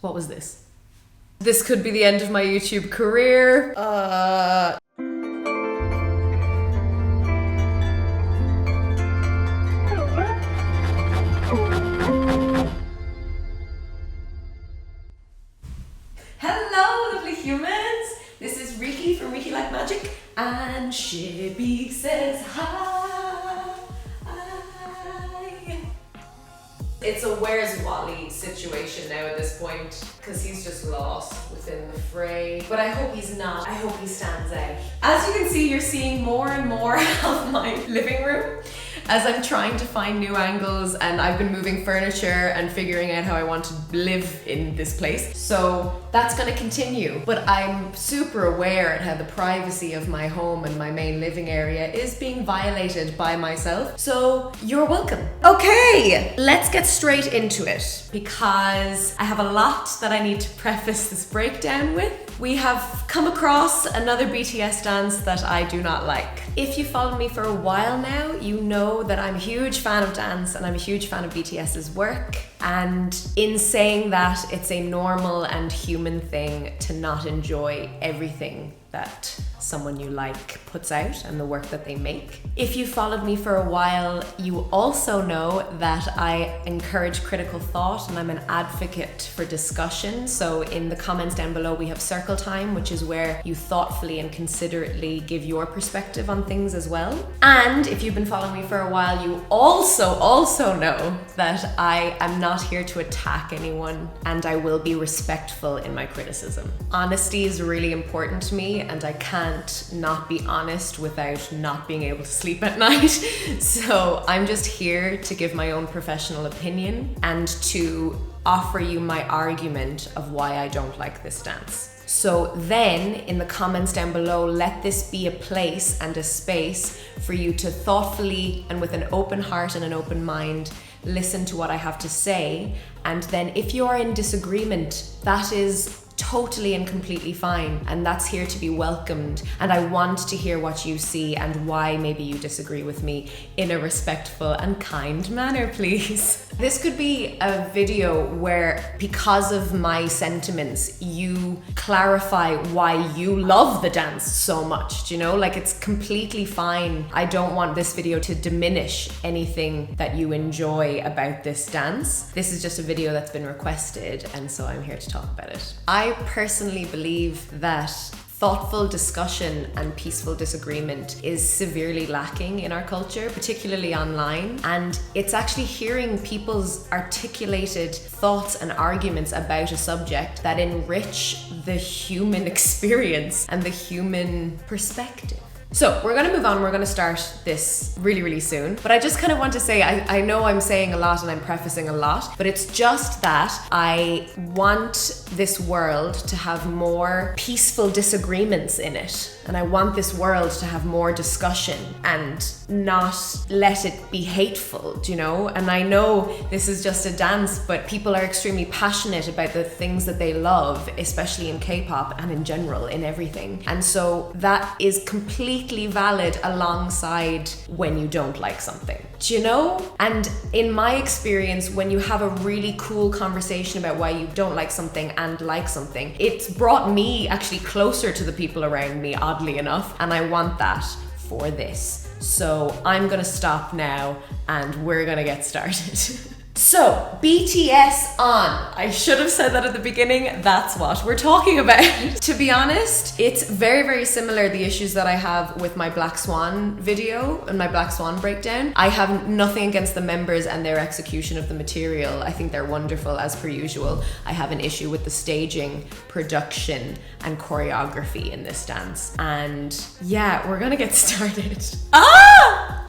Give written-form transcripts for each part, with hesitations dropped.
What was this? This could be the end of my YouTube career. Hello, lovely humans. This is Riki from rikilikemagic, and Shibi says hi. It's a where's Wally situation now at this point, because he's just lost within the fray. But I hope he's not. I hope he stands out. As you can see, you're seeing more and more of my living room as I'm trying to find new angles, and I've been moving furniture and figuring out how I want to live in this place. So that's gonna continue. But I'm super aware at how the privacy of my home and my main living area is being violated by myself. So you're welcome. Okay, let's get straight into it, because I have a lot that I need to preface this breakdown with. We have come across another BTS dance that I do not like. If you followed me for a while now, you know that I'm a huge fan of dance and I'm a huge fan of BTS's work. And in saying that, it's a normal and human thing to not enjoy everything that someone you like puts out and the work that they make. If you followed me for a while, you also know that I encourage critical thought and I'm an advocate for discussion. So in the comments down below, we have circle time, which is where you thoughtfully and considerately give your perspective on things as well. And if you've been following me for a while, you also know that I am not here to attack anyone, and I will be respectful in my criticism. Honesty is really important to me, and I can't not be honest without not being able to sleep at night. So I'm just here to give my own professional opinion and to offer you my argument of why I don't like this dance. So then in the comments down below, let this be a place and a space for you to thoughtfully and with an open heart and an open mind listen to what I have to say. And then if you're in disagreement, that is totally and completely fine, and that's here to be welcomed. And I want to hear what you see and why maybe you disagree with me in a respectful and kind manner, please. This could be a video where, because of my sentiments, you clarify why you love the dance so much. Do you know? Like, it's completely fine. I don't want this video to diminish anything that you enjoy about this dance. This is just a video that's been requested, and so I'm here to talk about it. I personally believe that thoughtful discussion and peaceful disagreement is severely lacking in our culture, particularly online. And it's actually hearing people's articulated thoughts and arguments about a subject that enrich the human experience and the human perspective. So we're gonna move on, we're gonna start this really soon. But I just kind of want to say, I know I'm saying a lot and I'm prefacing a lot, but it's just that I want this world to have more peaceful disagreements in it. And I want this world to have more discussion and not let it be hateful, do you know? And I know this is just a dance, but people are extremely passionate about the things that they love, especially in K-pop and in general, in everything. And so that is completely valid alongside when you don't like something, do you know? And in my experience, when you have a really cool conversation about why you don't like something and like something, it's brought me actually closer to the people around me, oddly enough, and I want that for this. So I'm gonna stop now and we're gonna get started. So, BTS on. I should have said that at the beginning. That's what we're talking about. To be honest, it's very similar, the issues that I have with my Black Swan video and my Black Swan breakdown. I have nothing against the members and their execution of the material. I think they're wonderful as per usual. I have an issue with the staging, production, and choreography in this dance. And yeah, we're gonna get started.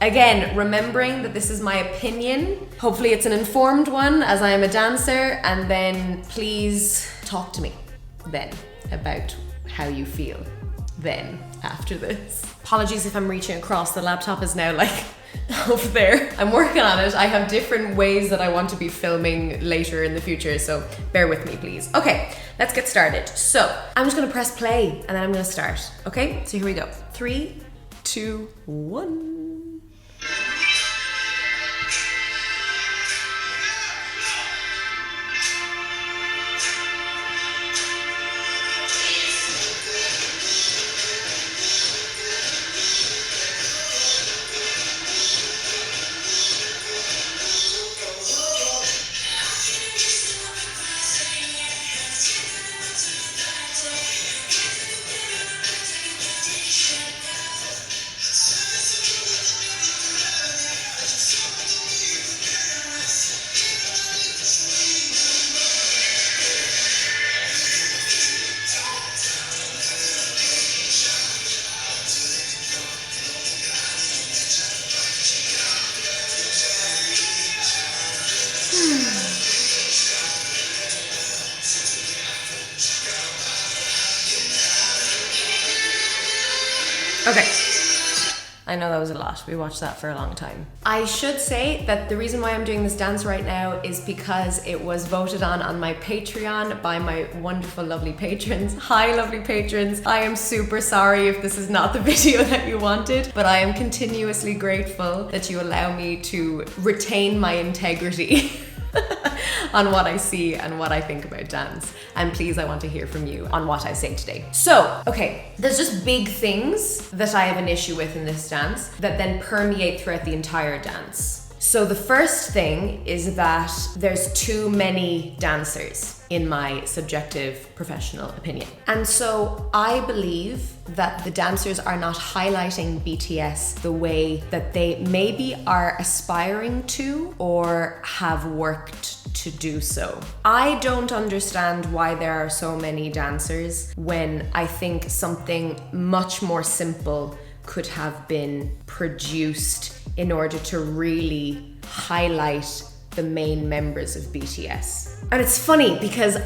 Again, remembering that this is my opinion. Hopefully it's an informed one, as I am a dancer, and then please talk to me then about how you feel then after this. Apologies if I'm reaching across, the laptop is now like over there. I'm working on it. I have different ways that I want to be filming later in the future, so bear with me please. Okay, let's get started. So I'm just gonna press play and then I'm gonna start. Okay, so here we go. 3, 2, 1. Okay. I know that was a lot. We watched that for a long time. I should say that the reason why I'm doing this dance right now is because it was voted on my Patreon by my wonderful, lovely patrons. Hi, lovely patrons. I am super sorry if this is not the video that you wanted, but I am continuously grateful that you allow me to retain my integrity on what I see and what I think about dance. And please, I want to hear from you on what I say today. So, okay, there's just big things that I have an issue with in this dance that then permeate throughout the entire dance. So the first thing is that there's too many dancers, in my subjective professional opinion. And so I believe that the dancers are not highlighting BTS the way that they maybe are aspiring to or have worked to do so. I don't understand why there are so many dancers when I think something much more simple could have been produced in order to really highlight the main members of BTS. And it's funny because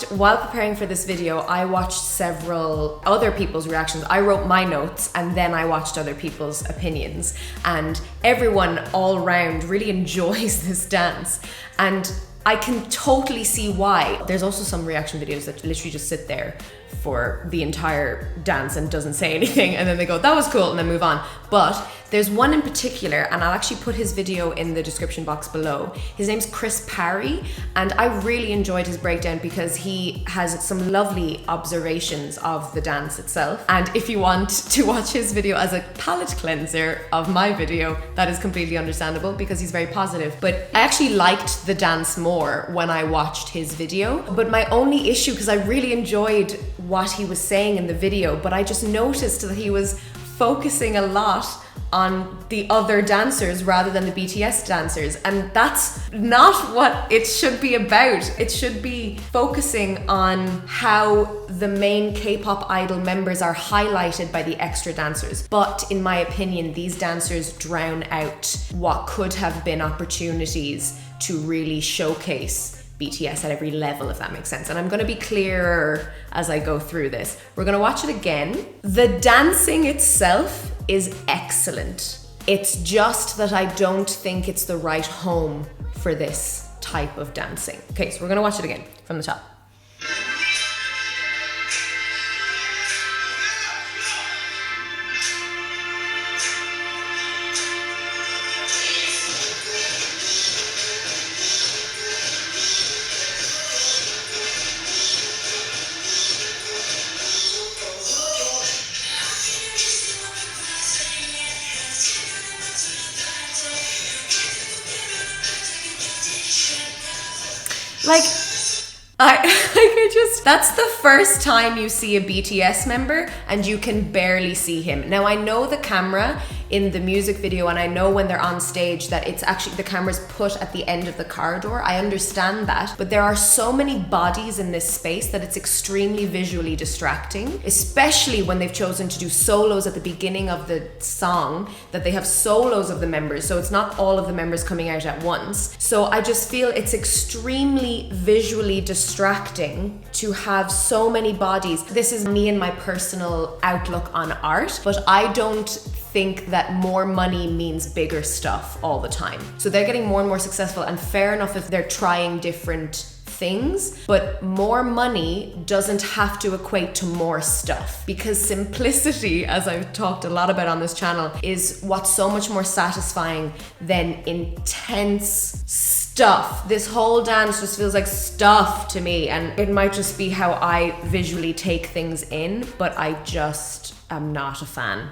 while preparing for this video, I watched several other people's reactions. I wrote my notes and then I watched other people's opinions, and everyone all around really enjoys this dance. And I can totally see why. There's also some reaction videos that literally just sit there for the entire dance and doesn't say anything, and then they go, that was cool, and then move on. But there's one in particular, and I'll actually put his video in the description box below. His name's Chris Parry, and I really enjoyed his breakdown because he has some lovely observations of the dance itself. And if you want to watch his video as a palate cleanser of my video, that is completely understandable because he's very positive. But I actually liked the dance more when I watched his video. But my only issue, because I really enjoyed what he was saying in the video, but I just noticed that he was focusing a lot on the other dancers rather than the BTS dancers, and that's not what it should be about. It should be focusing on how the main K-pop idol members are highlighted by the extra dancers. But in my opinion, these dancers drown out what could have been opportunities to really showcase BTS at every level, if that makes sense. And I'm gonna be clearer as I go through this. We're gonna watch it again. The dancing itself is excellent. It's just that I don't think it's the right home for this type of dancing. Okay, so we're gonna watch it again from the top. Like, that's the first time you see a BTS member and you can barely see him. Now, I know the camera in the music video, and I know when they're on stage that it's actually, the camera's put at the end of the corridor. I understand that, but there are so many bodies in this space that it's extremely visually distracting, especially when they've chosen to do solos at the beginning of the song, that they have solos of the members, so it's not all of the members coming out at once. So I just feel it's extremely visually distracting to have so many bodies. This is me and my personal outlook on art, but I don't think that more money means bigger stuff all the time. So they're getting more and more successful, and fair enough if they're trying different things, but more money doesn't have to equate to more stuff, because simplicity, as I've talked a lot about on this channel, is what's so much more satisfying than intense stuff. This whole dance just feels like stuff to me, and it might just be how I visually take things in, but I just am not a fan.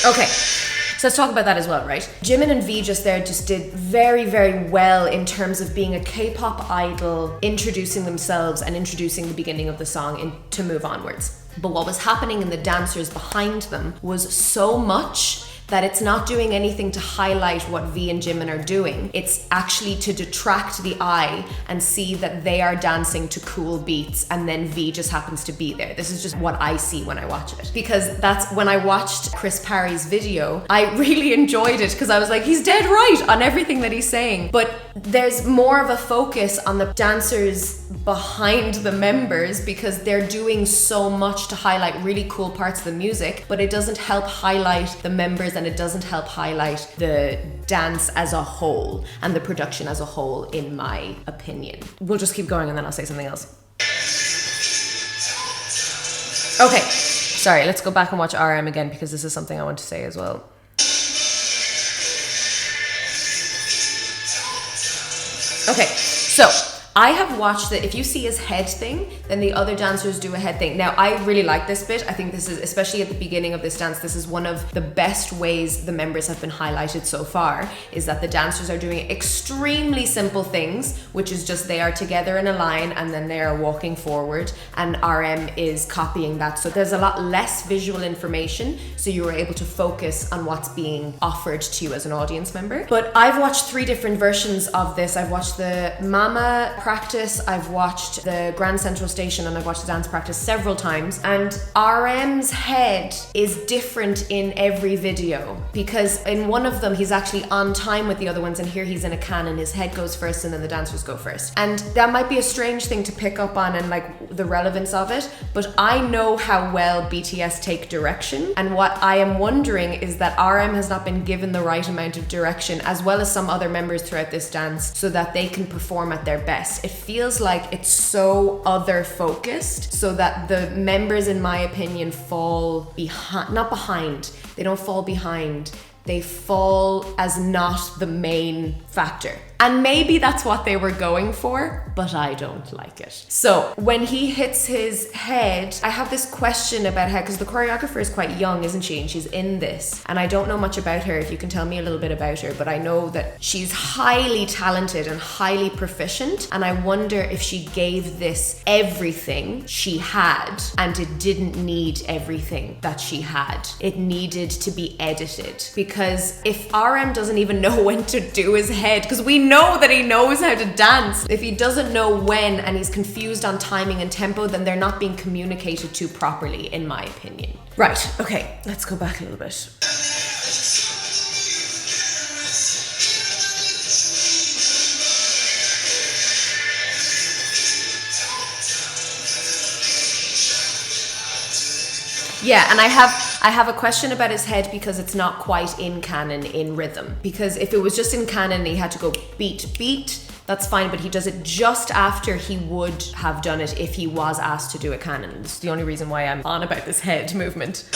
Okay, so let's talk about that as well, right? Jimin and V just did very, very well in terms of being a K-pop idol, introducing themselves and introducing the beginning of the song to move onwards. But what was happening in the dancers behind them was so much that it's not doing anything to highlight what V and Jimin are doing. It's actually to detract the eye and see that they are dancing to cool beats and then V just happens to be there. This is just what I see when I watch it. Because that's when I watched Chris Parry's video, I really enjoyed it because I was like, he's dead right on everything that he's saying. But there's more of a focus on the dancers behind the members because they're doing so much to highlight really cool parts of the music, but it doesn't help highlight the members and it doesn't help highlight the dance as a whole and the production as a whole, in my opinion. We'll just keep going and then I'll say something else. Okay, sorry, let's go back and watch RM again because this is something I want to say as well. Okay, so I have watched that if you see his head thing, then the other dancers do a head thing. Now, I really like this bit. I think this is, especially at the beginning of this dance, this is one of the best ways the members have been highlighted so far, is that the dancers are doing extremely simple things, which is just they are together in a line and then they are walking forward, and RM is copying that. So there's a lot less visual information, so you were able to focus on what's being offered to you as an audience member. But I've watched 3 different versions of this. I've watched the Mama practice, I've watched the Grand Central Station, and I've watched the dance practice several times, and RM's head is different in every video because in one of them he's actually on time with the other ones, and here he's in a canon. His head goes first and then the dancers go first, and that might be a strange thing to pick up on and like the relevance of it, but I know how well BTS take direction, and what I am wondering is that RM has not been given the right amount of direction, as well as some other members throughout this dance, so that they can perform at their best. It feels like it's so other focused, so that the members, in my opinion, fall behind, not behind, they don't fall behind, they fall as not the main factor. And maybe that's what they were going for, but I don't like it. So when he hits his head, I have this question about how, because the choreographer is quite young, isn't she? And she's in this. And I don't know much about her, if you can tell me a little bit about her, but I know that she's highly talented and highly proficient. And I wonder if she gave this everything she had, and it didn't need everything that she had. It needed to be edited. Because if RM doesn't even know when to do his head, because we know that he knows how to dance. If he doesn't know when and he's confused on timing and tempo, then they're not being communicated to properly, in my opinion. Right, okay, let's go back a little bit. Yeah, and I have a question about his head because it's not quite in canon in rhythm. Because if it was just in canon, he had to go beat, beat, that's fine, but he does it just after he would have done it if he was asked to do a canon. It's the only reason why I'm on about this head movement.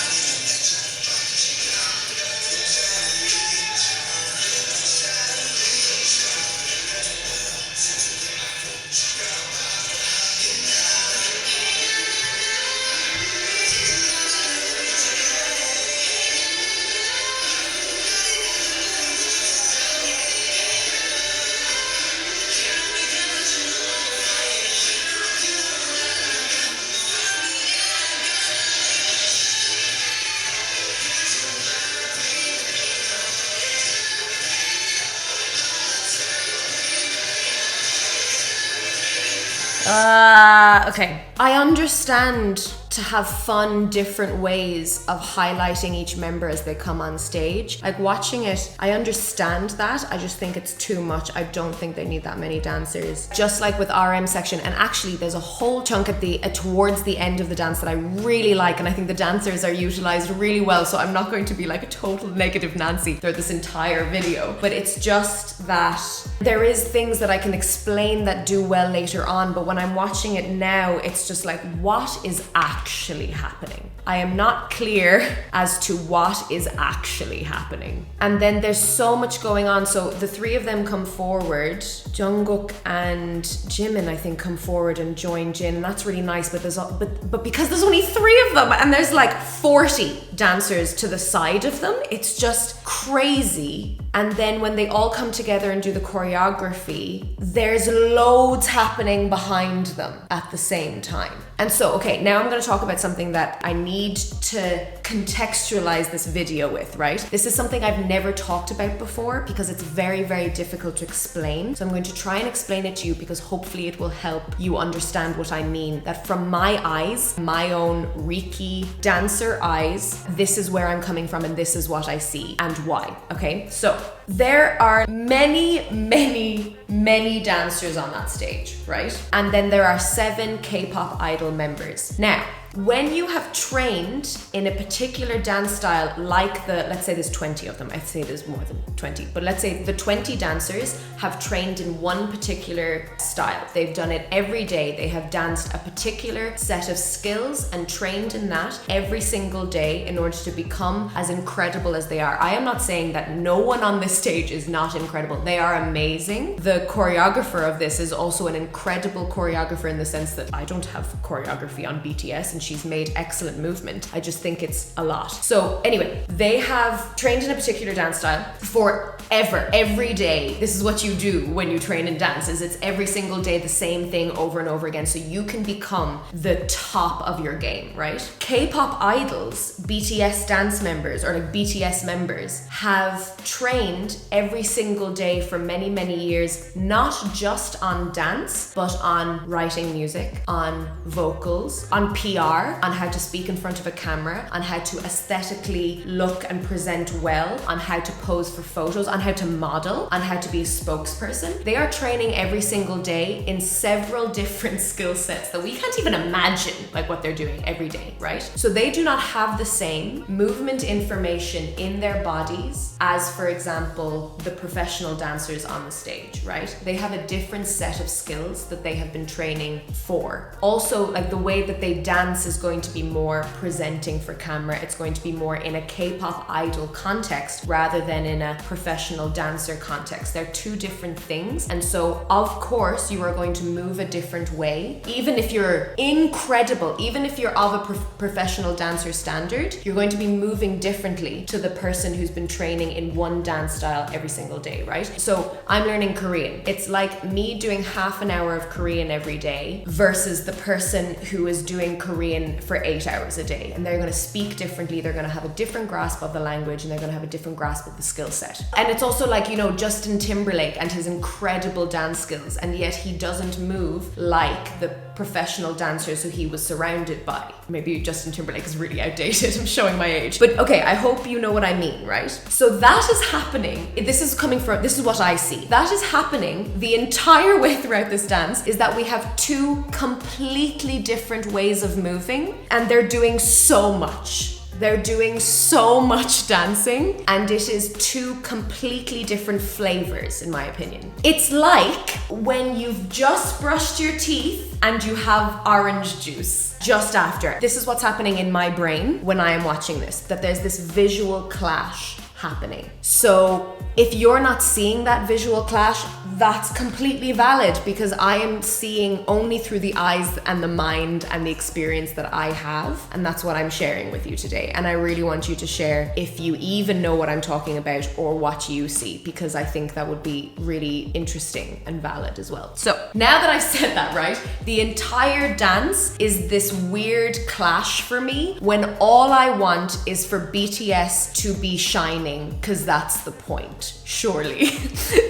Okay. I understand to have fun, different ways of highlighting each member as they come on stage. Like watching it, I understand that. I just think it's too much. I don't think they need that many dancers. Just like with RM section, and actually there's a whole chunk at the towards the end of the dance that I really like, and I think the dancers are utilized really well, so I'm not going to be like a total negative Nancy throughout this entire video. But it's just that there is things that I can explain that do well later on, but when I'm watching it now, it's just like, what is actually happening? I am not clear as to what is actually happening. And then there's so much going on. So the 3 of them come forward. Jungkook and Jimin, I think, come forward and join Jin, and that's really nice. But but because there's only 3 of them, and there's like 40 dancers to the side of them, it's just crazy. crazy. And then when they all come together and do the choreography, there's loads happening behind them at the same time. And so, okay, now I'm gonna talk about something that I need to contextualize this video with, right? This is something I've never talked about before because it's very, very difficult to explain. So I'm going to try and explain it to you because hopefully it will help you understand what I mean. That from my eyes, my own Reiki dancer eyes, this is where I'm coming from and this is what I see and why, okay? So there are many, many, many dancers on that stage, right? And then there are 7 K-pop idol members. Now, when you have trained in a particular dance style, like let's say there's 20 of them, I'd say there's more than 20, but let's say the 20 dancers have trained in one particular style. They've done it every day. They have danced a particular set of skills and trained in that every single day in order to become as incredible as they are. I am not saying that no one on this stage is not incredible. They are amazing. The choreographer of this is also an incredible choreographer in the sense that I don't have choreography on BTS and she's made excellent movement. I just think it's a lot. So anyway, they have trained in a particular dance style forever, every day. This is what you do when you train in dance, is it's every single day the same thing over and over again so you can become the top of your game, right? K-pop idols, BTS dance members or like BTS members have trained every single day for many, many years, not just on dance, but on writing music, on vocals, on PR, on how to speak in front of a camera, on how to aesthetically look and present well, on how to pose for photos, on how to model, on how to be a spokesperson. They are training every single day in several different skill sets that we can't even imagine like what they're doing every day, right? So they do not have the same movement information in their bodies as, for example, the professional dancers on the stage, right? They have a different set of skills that they have been training for. Also, like the way that they dance is going to be more presenting for camera. It's going to be more in a K-pop idol context rather than in a professional dancer context. They're two different things. And so, of course, you are going to move a different way. Even if you're incredible, even if you're of a professional dancer standard, you're going to be moving differently to the person who's been training in one dance style every single day, right? So I'm learning Korean. It's like me doing half an hour of Korean every day versus the person who is doing Korean for 8 hours a day. And they're going to speak differently. They're going to have a different grasp of the language and they're going to have a different grasp of the skill set. And it's also like, you know, Justin Timberlake and his incredible dance skills, and yet he doesn't move like the professional dancers who he was surrounded by. Maybe Justin Timberlake is really outdated. I'm showing my age. But okay, I hope you know what I mean, right? So that is happening. This is what I see. That is happening the entire way throughout this dance, is that we have two completely different ways of moving and they're doing so much. They're doing so much dancing and it is two completely different flavors, in my opinion. It's like when you've just brushed your teeth and you have orange juice just after. This is what's happening in my brain when I am watching this, that there's this visual clash happening. So if you're not seeing that visual clash, that's completely valid because I am seeing only through the eyes and the mind and the experience that I have, and that's what I'm sharing with you today. And I really want you to share if you even know what I'm talking about or what you see, because I think that would be really interesting and valid as well. So now that I've said that, right, the entire dance is this weird clash for me when all I want is for BTS to be shining, because that's the point, surely.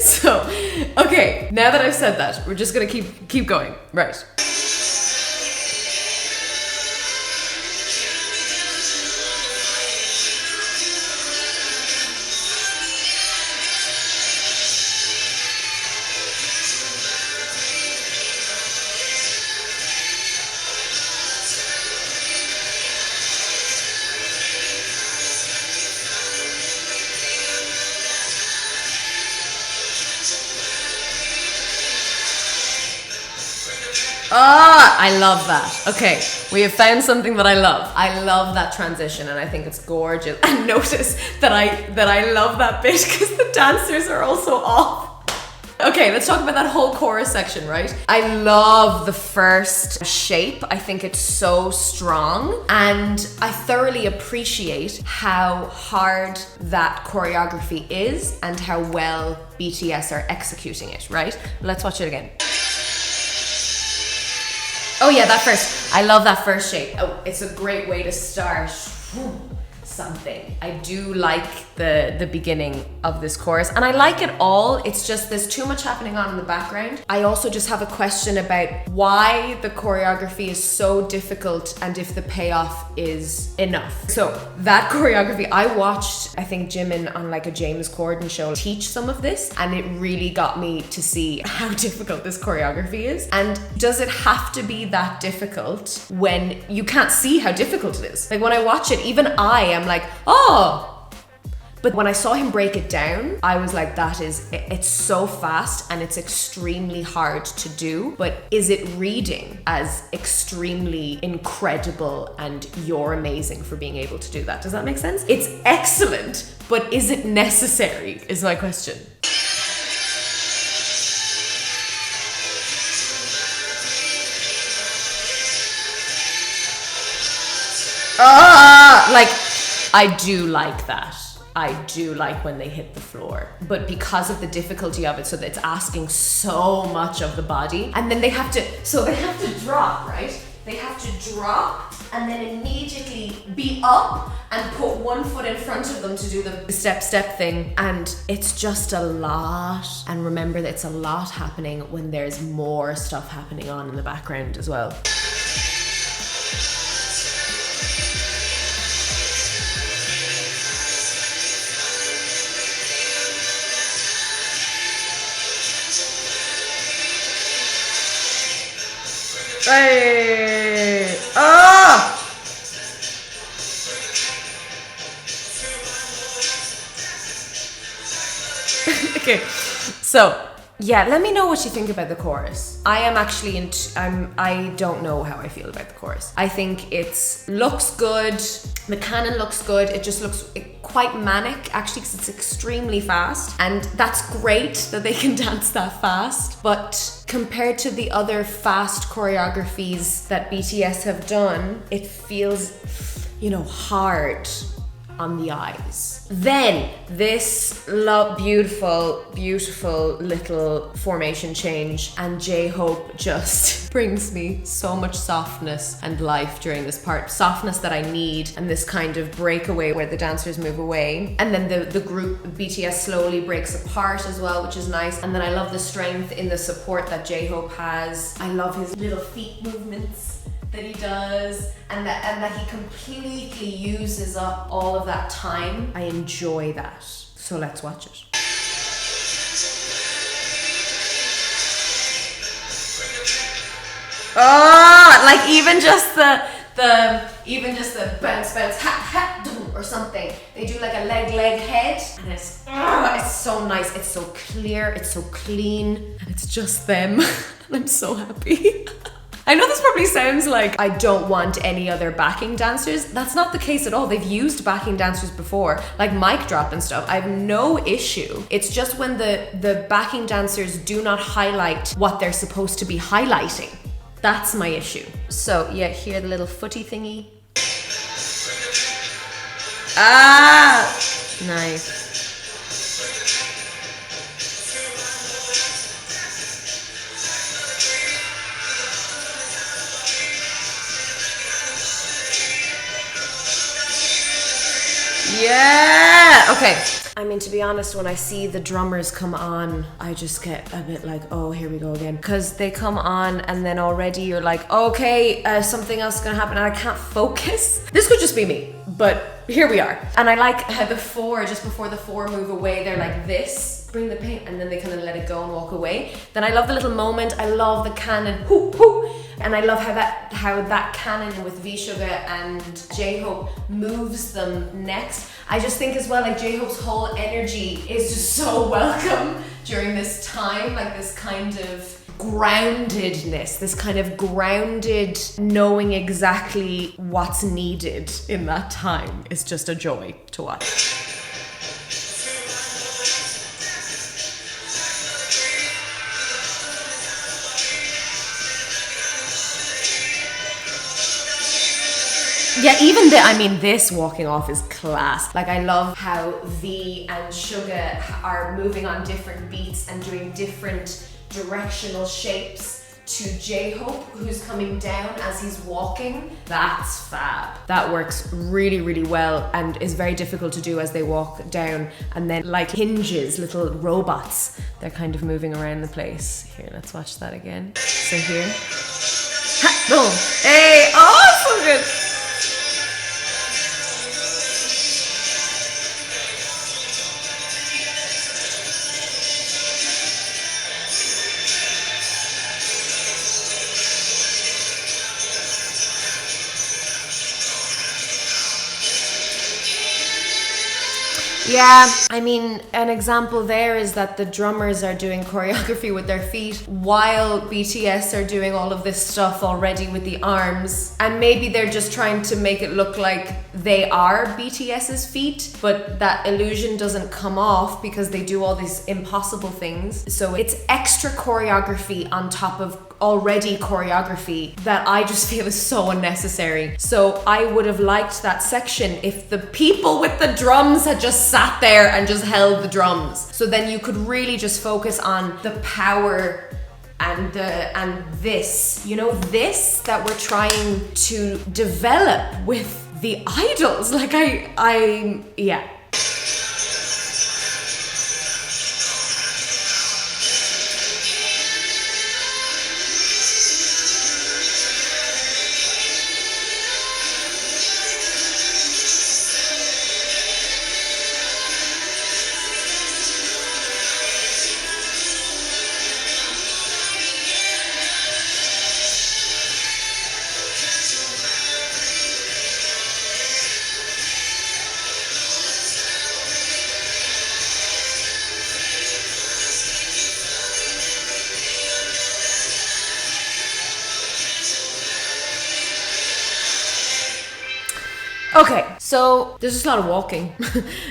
So, okay, now that I've said that, we're just gonna keep going, right? Ah, I love that. Okay, we have found something that I love. I love that transition and I think it's gorgeous. And notice that I love that bit because the dancers are also off. Okay, let's talk about that whole chorus section, right? I love the first shape. I think it's so strong, and I thoroughly appreciate how hard that choreography is and how well BTS are executing it, right? Let's watch it again. Oh yeah, that first. I love that first shape. Oh, it's a great way to start something. I do like the beginning of this chorus, and I like it all. It's just there's too much happening on in the background. I also just have a question about why the choreography is so difficult and if the payoff is enough. So that choreography, I watched, I think, Jimin on like a James Corden show teach some of this, and it really got me to see how difficult this choreography is. And does it have to be that difficult when you can't see how difficult it is? Like when I watch it, even I am like, oh. But when I saw him break it down, I was like, it's so fast and it's extremely hard to do, but is it reading as extremely incredible and you're amazing for being able to do that? Does that make sense? It's excellent, but is it necessary is my question. Like, I do like that. I do like when they hit the floor, but because of the difficulty of it, so that it's asking so much of the body, and then they have to drop, right? They have to drop and then immediately be up and put one foot in front of them to do the step thing. And it's just a lot. And remember that it's a lot happening when there's more stuff happening on in the background as well. Hey! Ah! Okay, so yeah, let me know what you think about the chorus. I am actually I don't know how I feel about the chorus. I think it looks good. The canon looks good. It just looks quite manic, actually, because it's extremely fast. And that's great that they can dance that fast. But compared to the other fast choreographies that BTS have done, it feels, hard on the eyes. Then this beautiful little formation change, and J-Hope just brings me so much softness and life during this part. Softness that I need, and this kind of breakaway where the dancers move away. And then the group BTS slowly breaks apart as well, which is nice. And then I love the strength in the support that J-Hope has. I love his little feet movements that he does, and that he completely uses up all of that time. I enjoy that. So let's watch it. Oh, like even just the bounce, ha, doom, or something. They do like a leg, head, and it's so nice. It's so clear, it's so clean, and it's just them. And I'm so happy. I know this probably sounds like I don't want any other backing dancers. That's not the case at all. They've used backing dancers before, like mic drop and stuff. I have no issue. It's just when the backing dancers do not highlight what they're supposed to be highlighting. That's my issue. So yeah, here the little footy thingy. Ah, nice. Yeah, okay. I mean, to be honest, when I see the drummers come on, I just get a bit like, oh, here we go again. Because they come on and then already you're like, okay, something else is gonna happen and I can't focus. This could just be me, but here we are. And I like how just before the four move away, they're like this, bring the paint, and then they kind of let it go and walk away. Then I love the little moment. I love the canon, hoo, hoo. And I love how that canon with V-Sugar and J-Hope moves them next. I just think as well, like J-Hope's whole energy is just so welcome during this time, like this kind of groundedness, this kind of grounded knowing exactly what's needed in that time is just a joy to watch. Yeah, even I mean, this walking off is class. Like, I love how V and Suga are moving on different beats and doing different directional shapes to J-Hope, who's coming down as he's walking. That's fab. That works really, really well and is very difficult to do as they walk down. And then like hinges, little robots, they're kind of moving around the place. Here, let's watch that again. So here, ha, boom, hey, oh, so good. Yeah, I mean, an example there is that the drummers are doing choreography with their feet while BTS are doing all of this stuff already with the arms. And maybe they're just trying to make it look like they are BTS's feet, but that illusion doesn't come off because they do all these impossible things. So it's extra choreography on top of already choreography that I just feel is so unnecessary. So I would have liked that section if the people with the drums had just sat there and just held the drums. So then you could really just focus on the power and this, you know, this that we're trying to develop with the idols. Like yeah. Okay, so there's just a lot of walking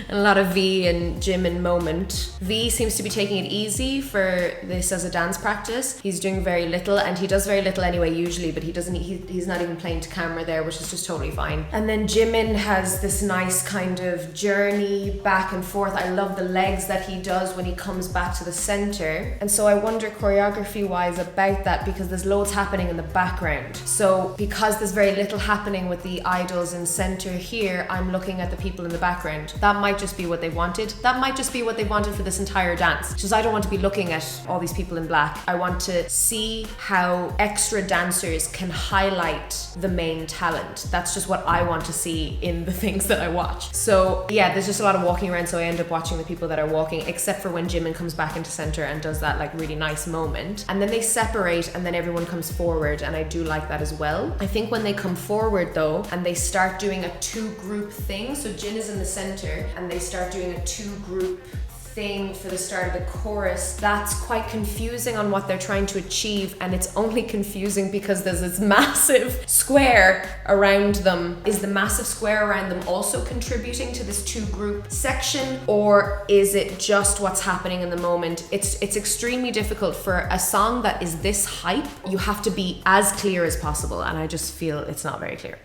and a lot of V and Jimin moment. V seems to be taking it easy for this as a dance practice. He's doing very little, and he does very little anyway usually, but he's not even playing to camera there, which is just totally fine. And then Jimin has this nice kind of journey back and forth. I love the legs that he does when he comes back to the center. And so I wonder choreography wise about that, because there's loads happening in the background. So because there's very little happening with the idols in center here, I'm looking at the people in the background. That might just be what they wanted. That might just be what they wanted for this entire dance. Just I don't want to be looking at all these people in black. I want to see how extra dancers can highlight the main talent. That's just what I want to see in the things that I watch. So yeah, there's just a lot of walking around, so I end up watching the people that are walking, except for when Jimin comes back into center and does that like really nice moment. And then they separate and then everyone comes forward, and I do like that as well. I think when they come forward though, and they start doing a two-group thing, so Jin is in the center and they start doing a two-group thing for the start of the chorus, that's quite confusing on what they're trying to achieve, and it's only confusing because there's this massive square around them. Is the massive square around them also contributing to this two-group section, or is it just what's happening in the moment? It's extremely difficult for a song that is this hype. You have to be as clear as possible, and I just feel it's not very clear.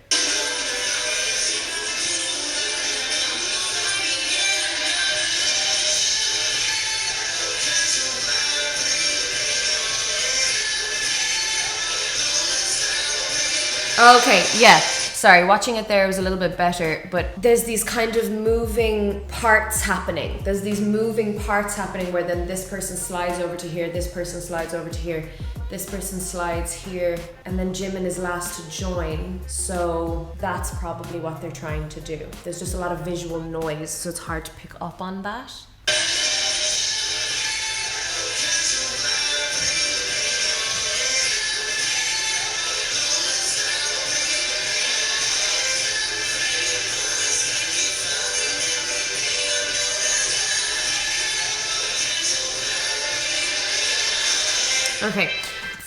Okay, yeah. Sorry, watching it there was a little bit better, but there's these kind of moving parts happening. There's these moving parts happening where then this person slides over to here, this person slides over to here, this person slides here, and then Jimin is last to join. So that's probably what they're trying to do. There's just a lot of visual noise, so it's hard to pick up on that. Okay,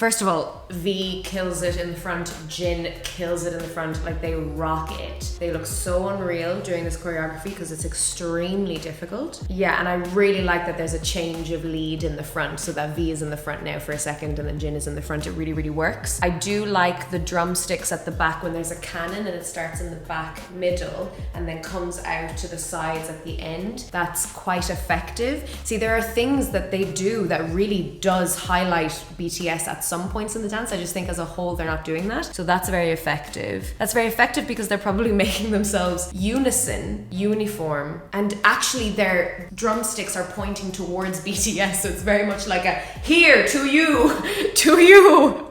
First of all, V kills it in the front, Jin kills it in the front, like they rock it. They look so unreal doing this choreography because it's extremely difficult. Yeah, and I really like that there's a change of lead in the front, so that V is in the front now for a second and then Jin is in the front. It really, really works. I do like the drumsticks at the back when there's a cannon and it starts in the back middle and then comes out to the sides at the end. That's quite effective. See, there are things that they do that really does highlight BTS at some points in the dance. I just think as a whole they're not doing that. So that's very effective. That's very effective because they're probably making themselves uniform, and actually their drumsticks are pointing towards BTS. So it's very much like a here to you, to you.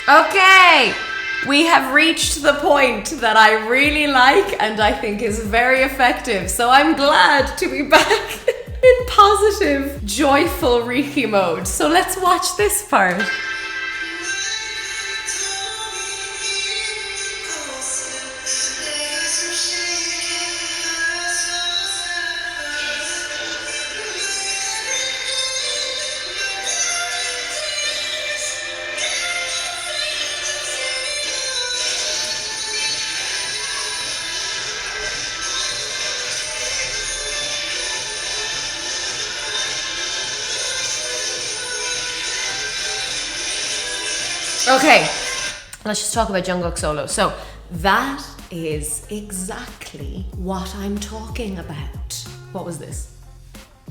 Okay, we have reached the point that I really like and I think is very effective. So I'm glad to be back in positive, joyful Riki mode. So let's watch this part. Okay, let's just talk about Jungkook solo. So that is exactly what I'm talking about. What was this?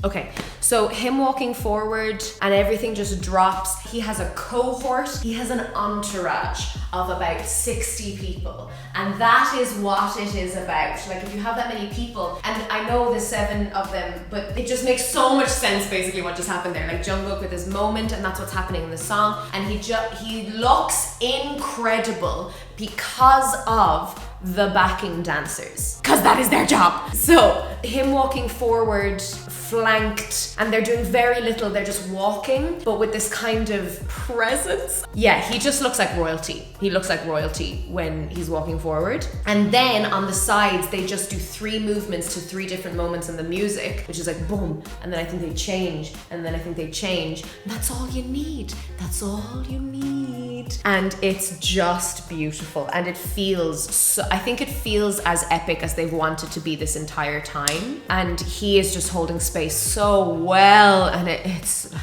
Okay, so him walking forward and everything just drops. He has a cohort, he has an entourage of about 60 people. And that is what it is about. Like if you have that many people, and I know the 7 of them, but it just makes so much sense basically what just happened there. Like Jungkook with his moment, and that's what's happening in the song. And he looks incredible because of the backing dancers, because that is their job. So him walking forward, flanked, and they're doing very little, they're just walking, but with this kind of presence. Yeah, he just looks like royalty. He looks like royalty when he's walking forward. And then on the sides, they just do 3 movements to 3 different moments in the music, which is like boom, and then I think they change, and then I think they change. And that's all you need. That's all you need. And it's just beautiful, and it feels so, I think it feels as epic as they've wanted to be this entire time. And he is just holding space so well, and it's like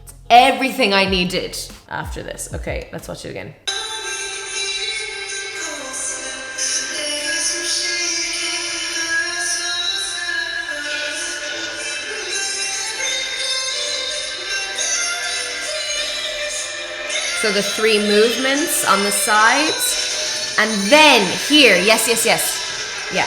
it's everything I needed after this. Okay, let's watch it again. So the 3 movements on the sides, and then here, yes, yeah.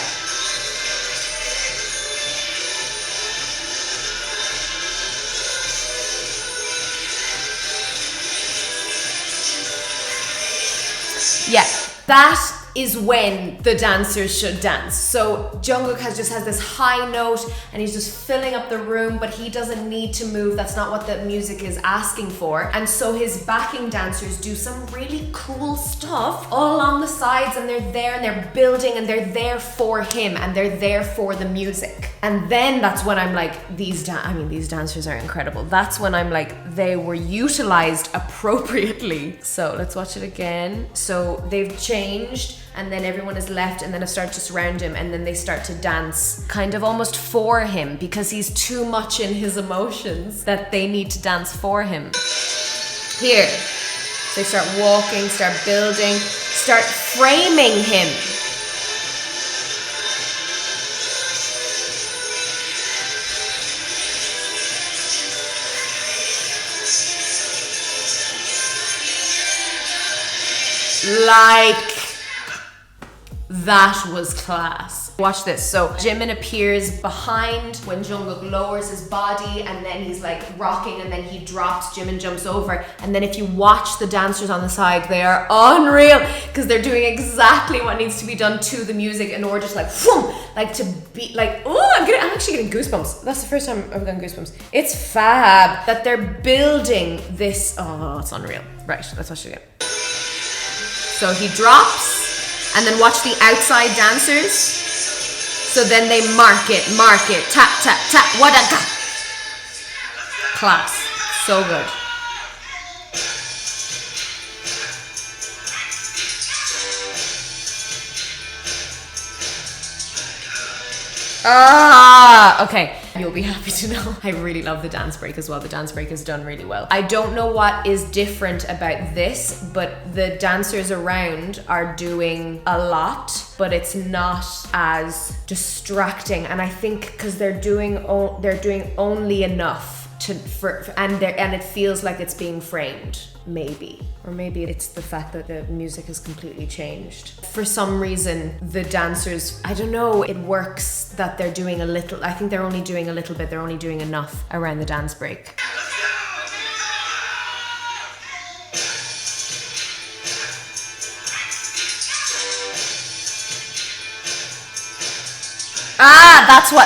Yeah, that is when the dancers should dance. So Jungkook has this high note and he's just filling up the room, but he doesn't need to move. That's not what the music is asking for. And so his backing dancers do some really cool stuff all along the sides, and they're there and they're building and they're there for him and they're there for the music. And then that's when I'm like, these dancers are incredible. That's when I'm like, they were utilized appropriately. So let's watch it again. So they've changed, and then everyone is left, and then it starts just around him, and then they start to dance kind of almost for him because he's too much in his emotions that they need to dance for him. Here, so they start walking, start building, start framing him. Like, that was class. Watch this. So Jimin appears behind when Jungkook lowers his body, and then he's like rocking, and then he drops, Jimin jumps over. And then if you watch the dancers on the side, they are unreal because they're doing exactly what needs to be done to the music in order to to be like, oh, I'm actually getting goosebumps. That's the first time I've gotten goosebumps. It's fab that they're building this. Oh, it's unreal. Right, let's watch it again. So he drops, And then watch the outside dancers. So then they mark it, tap, tap, tap, wadaka. Class. So good. Okay. You'll be happy to know I really love the dance break as well. The dance break is done really well. I don't know what is different about this, but the dancers around are doing a lot, but it's not as distracting. And I think because they're doing only enough and it feels like it's being framed. Maybe. Or maybe it's the fact that the music has completely changed. For some reason, the dancers, I don't know, it works that they're doing a little. I think they're only doing a little bit. They're only doing enough around the dance break.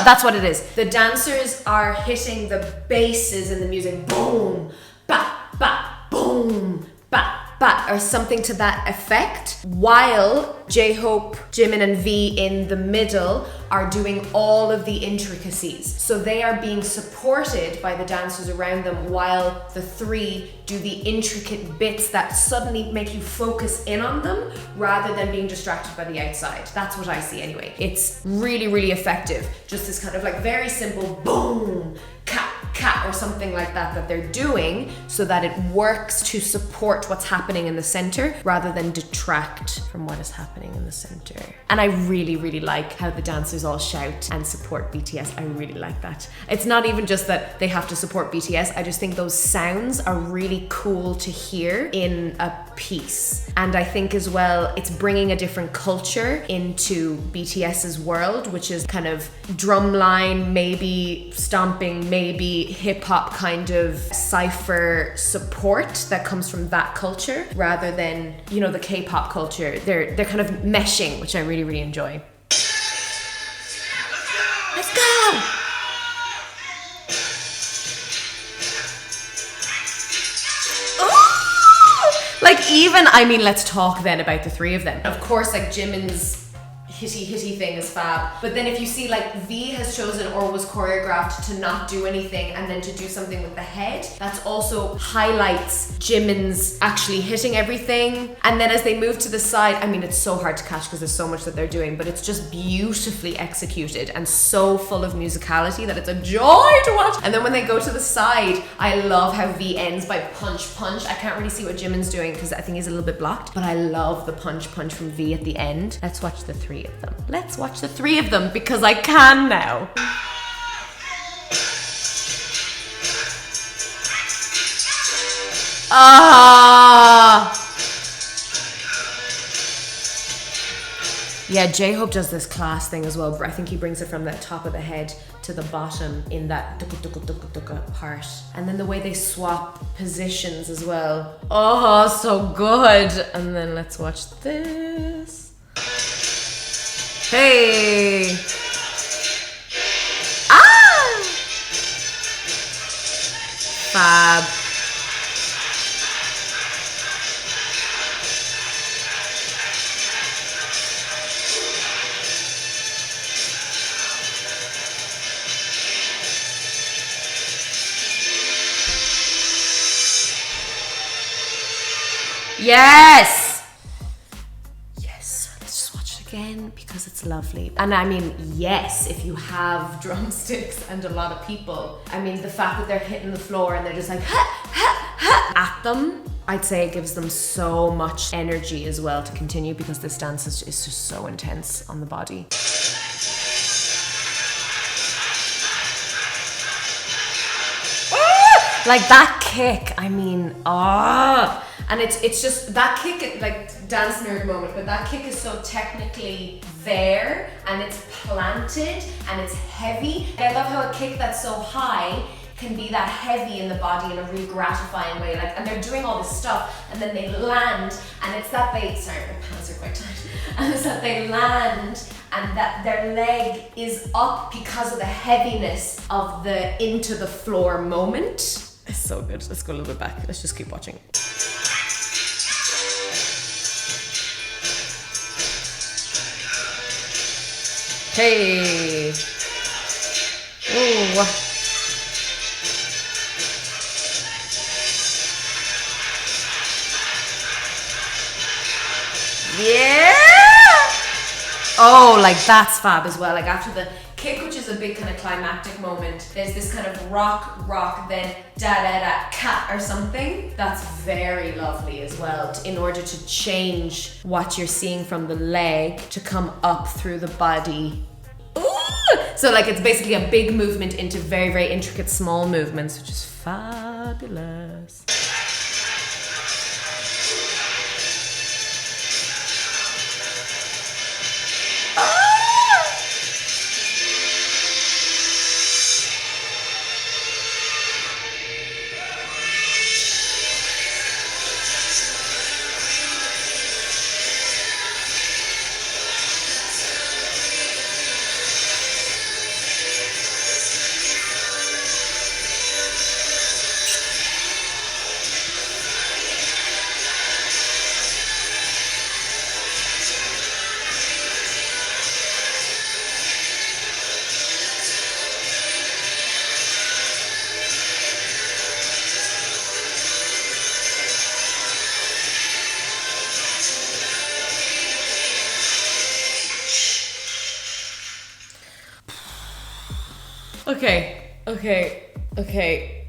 That's what it is. The dancers are hitting the basses in the music. Boom, ba, ba, boom, ba, ba, or something to that effect, while J-Hope, Jimin and V in the middle are doing all of the intricacies. So they are being supported by the dancers around them while the three do the intricate bits that suddenly make you focus in on them rather than being distracted by the outside. That's what I see anyway. It's really, really effective. Just this kind of like very simple boom, cat, cat, or something like that they're doing so that it works to support what's happening in the center rather than detract from what is happening in the center. And I really, really like how the dancers all shout and support BTS. I really like that. It's not even just that they have to support BTS. I just think those sounds are really cool to hear in a piece. And I think as well, it's bringing a different culture into BTS's world, which is kind of drumline, maybe stomping, maybe hip hop kind of cypher support that comes from that culture rather than, you know, the K-pop culture. They're kind of meshing, which I really, really enjoy. Let's go! Like even, I mean, let's talk then about the three of them. Of course, like Jimin's hitty thing is fab. But then if you see like V has chosen or was choreographed to not do anything and then to do something with the head, that's also highlights Jimin's actually hitting everything. And then as they move to the side, I mean, it's so hard to catch because there's so much that they're doing, but it's just beautifully executed and so full of musicality that it's a joy to watch. And then when they go to the side, I love how V ends by punch, punch. I can't really see what Jimin's doing because I think he's a little bit blocked, but I love the punch, punch from V at the end. Let's watch the three of them. Let's watch the three of them because I can now. Yeah, J-Hope does this class thing as well. I think he brings it from the top of the head to the bottom in that part. And then the way they swap positions as well. Oh, so good. And then let's watch this. Hey! Ah! Fab. Yes! Again because it's lovely. And I mean, yes, if you have drumsticks and a lot of people, I mean, the fact that they're hitting the floor and they're just like ha, ha, ha, at them, I'd say it gives them so much energy as well to continue because this dance is just so intense on the body. Like that kick, I mean, and it's just that kick, like dance nerd moment, but that kick is so technically there and it's planted and it's heavy. And I love how a kick that's so high can be that heavy in the body in a really gratifying way. Like, and they're doing all this stuff and then they land and it's that they, sorry, my pants are quite tight. And it's that they land and that their leg is up because of the heaviness of the into the floor moment. It's so good. Let's go a little bit back. Let's just keep watching. Hey. Ooh. Yeah. Oh, like that's fab as well. Like after the kick, which is a big kind of climactic moment, there's this kind of rock, then da cat or something. That's very lovely as well, in order to change what you're seeing from the leg to come up through the body. Ooh! So like it's basically a big movement into very, very intricate small movements, which is fabulous. Okay.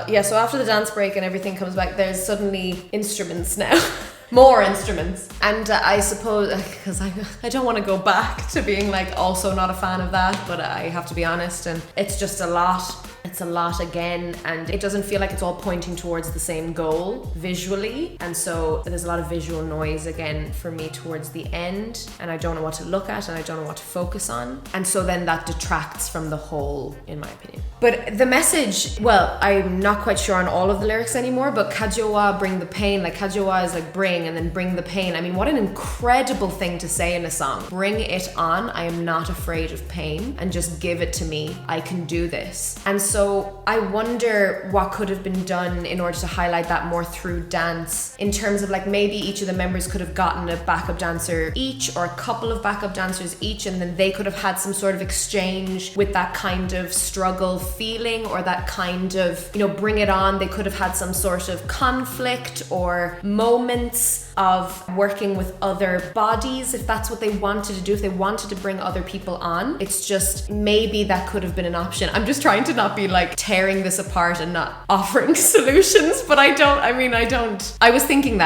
Yeah, so after the dance break and everything comes back, there's suddenly instruments now. More instruments. And I suppose, because I don't want to go back to being like also not a fan of that, but I have to be honest, and it's just a lot. It's a lot again, and it doesn't feel like it's all pointing towards the same goal visually, and so there's a lot of visual noise again for me towards the end, and I don't know what to look at and I don't know what to focus on, and so then that detracts from the whole, in my opinion. But the message, well, I'm not quite sure on all of the lyrics anymore, but Kajowa, bring the pain, like Kajowa is like bring and then bring the pain. I mean, what an incredible thing to say in a song. Bring it on, I am not afraid of pain, and just give it to me, I can do this. And so I wonder what could have been done in order to highlight that more through dance, in terms of like maybe each of the members could have gotten a backup dancer each, or a couple of backup dancers each, and then they could have had some sort of exchange with that kind of struggle feeling, or that kind of, you know, bring it on. They could have had some sort of conflict or moments of working with other bodies, if that's what they wanted to do, if they wanted to bring other people on. It's just, maybe that could have been an option. I'm just trying to not be like tearing this apart and not offering solutions, but I was thinking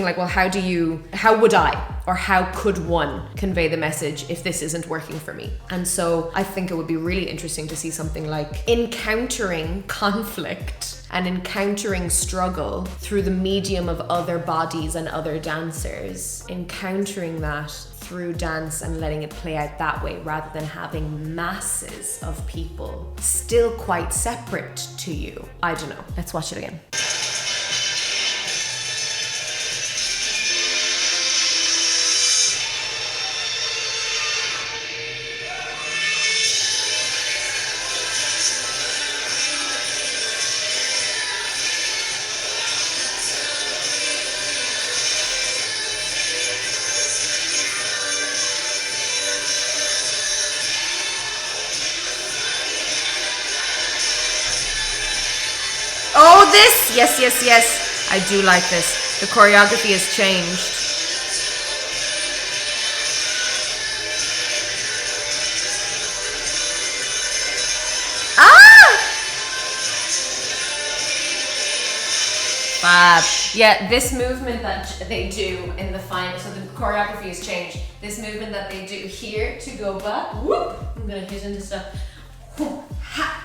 like, well, how would I, or how could one convey the message if this isn't working for me? And so I think it would be really interesting to see something like encountering conflict and encountering struggle through the medium of other bodies and other dancers, encountering that through dance and letting it play out that way, rather than having masses of people still quite separate to you. I don't know. Let's watch it again. Oh, this! Yes. I do like this. The choreography has changed. Fab. Yeah, this movement that they do in the final, so the choreography has changed. This movement that they do here to go back, whoop, I'm gonna hit into stuff, whoop, ha,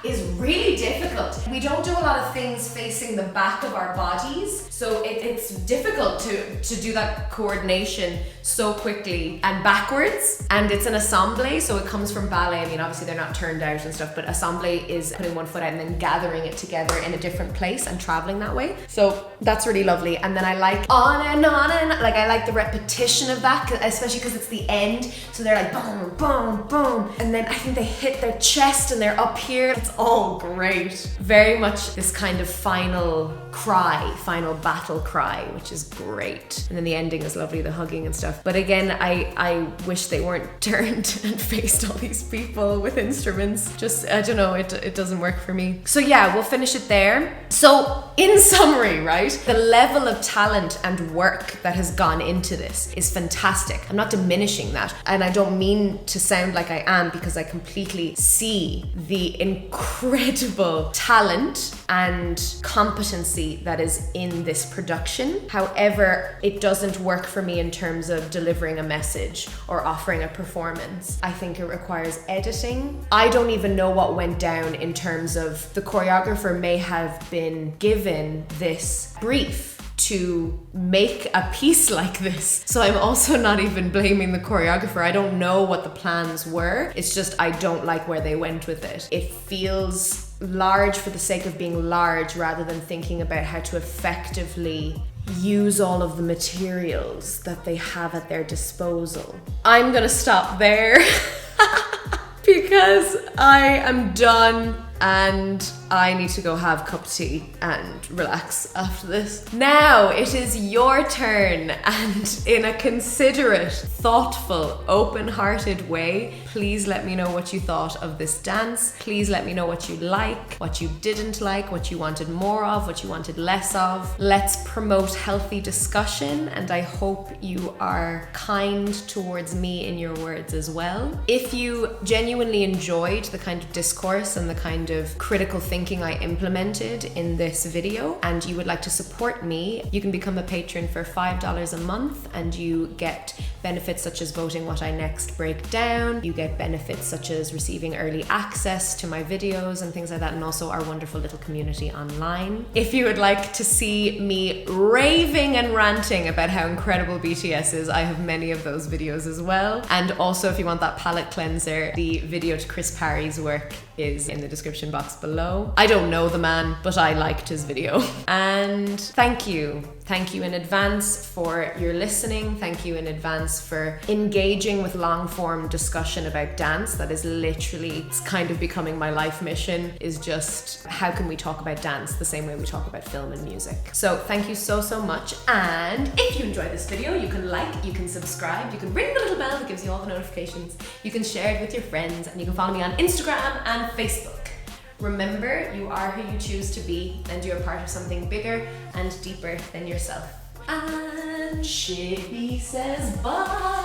is really difficult. We don't do a lot of things facing the back of our bodies, so it's difficult to do that coordination so quickly and backwards. And it's an ensemble, so it comes from ballet. I mean, obviously they're not turned out and stuff, but ensemble is putting one foot out and then gathering it together in a different place and traveling that way. So that's really lovely. And then I like on and like I like the repetition of that, especially because it's the end. So they're like boom, boom, boom, and then I think they hit their chest and they're up here. It's all great. Very much this kind of final final battle cry, which is great. And then the ending is lovely, the hugging and stuff. But again, I wish they weren't turned and faced all these people with instruments. Just, I don't know, it doesn't work for me. So yeah, we'll finish it there. So in summary, right, the level of talent and work that has gone into this is fantastic. I'm not diminishing that, and I don't mean to sound like I am, because I completely see the incredible talent and competency that is in this production. However, it doesn't work for me in terms of delivering a message or offering a performance. I think it requires editing. I don't even know what went down in terms of the choreographer may have been given this brief to make a piece like this. So I'm also not even blaming the choreographer. I don't know what the plans were. It's just I don't like where they went with it. It feels large for the sake of being large rather than thinking about how to effectively use all of the materials that they have at their disposal. I'm gonna stop there because I am done and I need to go have a cup of tea and relax after this. Now it is your turn, and in a considerate, thoughtful, open-hearted way, please let me know what you thought of this dance. Please let me know what you like, what you didn't like, what you wanted more of, what you wanted less of. Let's promote healthy discussion, and I hope you are kind towards me in your words as well. If you genuinely enjoyed the kind of discourse and the kind of critical thinking I implemented in this video, and you would like to support me, you can become a patron for $5 a month, and you get benefits such as voting what I next break down. You get benefits such as receiving early access to my videos and things like that, and also our wonderful little community online. If you would like to see me raving and ranting about how incredible BTS is, I have many of those videos as well. And also, if you want that palette cleanser, the video to Chris Parry's work is in the description box below. I don't know the man, but I liked his video. And thank you. Thank you in advance for your listening. Thank you in advance for engaging with long form discussion about dance. That is literally, it's kind of becoming my life mission, is just how can we talk about dance the same way we talk about film and music. So thank you so much. And if you enjoyed this video, you can like, you can subscribe, you can ring the little bell that gives you all the notifications. You can share it with your friends, and you can follow me on Instagram and Facebook. Remember, you are who you choose to be, and you're part of something bigger and deeper than yourself. And Shippy says bye.